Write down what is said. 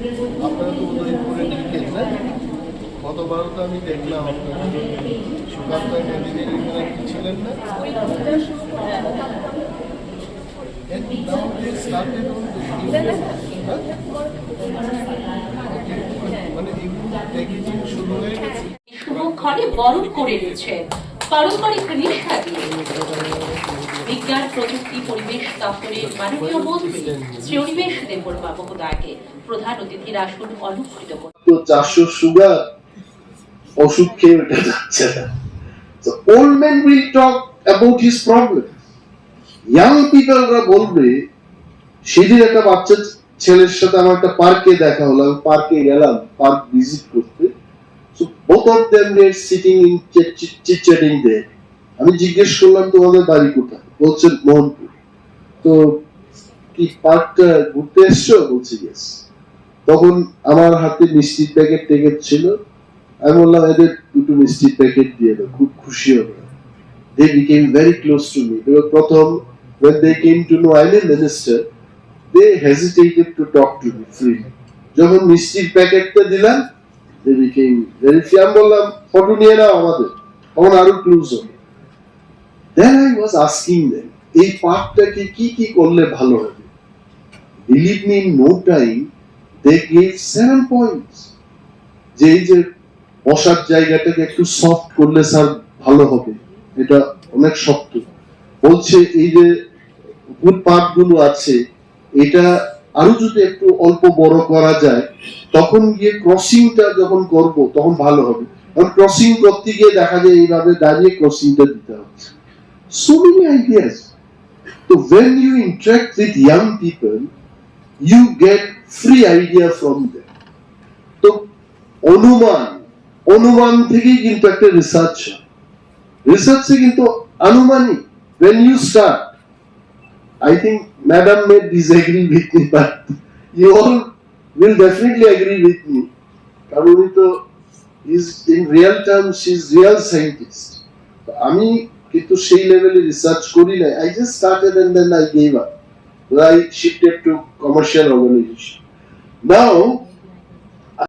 আপনারা তো উদয়পুরে ঢুকেন না, গতবারও তো আমি দেখলাম আপনারা সুকান্ত মেদিনীর কি ছিলেন না। And now they started on the মানে প্যাকেজিং শুরু হয়ে গেছে। শুভক্ষণে বরণ করে নিচ্ছে পারম্পরিক নিষ্ঠা দিয়ে। বিজ্ঞান প্রযুক্তি পরিবেশ দপ্তরের মাননীয় মন্ত্রী শ্রী অনিমেষ দেববর্মা মহোদয়কে প্রধান অতিথির আসন অলঙ্কৃত করে। তো 400 সুগার ওষুধ খেয়ে উঠে যাচ্ছে না। So old men will talk about his problem. Young people রা বলবে, সেদিন একটা বাচ্চা ছেলের সাথে আমার একটা পার্কে দেখা হলো, আমি পার্কে গেলাম পার্ক ভিজিট করতে। So both of them were sitting in chit-chatting there. আমি জিজ্ঞেস করলাম তোমাদের বাড়ি কোথায়, বলছেন মোহনপুর। তো কি পার্কটা ঘুরতে এসছো, বলছি ইয়েস। তখন আমার হাতে মিষ্টির প্যাকেট ছিল, আমি বললাম এদের দুটো মিষ্টির প্যাকেট দিয়ে দাও, খুব খুশি হবে। They became very close to me. They were প্রথম when they came to know I'm a minister, they hesitated to talk to me freely. যখন মিষ্টির প্যাকেটটা দিলাম, they became very free. আমি বললাম ফটো নিয়ে নাও আমাদের, তখন আরো ক্লোজ হবে। Then I was asking them, এই পার্কটাকে কি কি করলে ভালো হবে? Believe me, in no time they gave 7 points. যে এই যে বসার জায়গাটাকে একটু সফট করলে স্যার ভালো হবে, এটা অনেক শক্ত। বলছে এই যে ফুটপাথ গুলো আছে, এটা আরো যদি একটু অল্প বড় করা যায়, তখন গিয়ে ক্রসিংটা যখন করব তখন ভালো হবে। কারণ ক্রসিং করতে গিয়ে দেখা যায় এইভাবে দাঁড়িয়ে ক্রসিংটা দিতে হচ্ছে। So many ideas. So when you interact with young people, you get free idea from them. তো অনুমান থেকেই কিন্তু একটা রিসার্চে কিন্তু আনুমানিক। when you start, I think madam may disagree with me, but you all will definitely agree with me. কারণ তো is in real terms she is real scientist. আমি কিন্তু সেই লেভেলে রিসার্চ করি না, I just started and then I gave up. I shifted to commercial organization. Now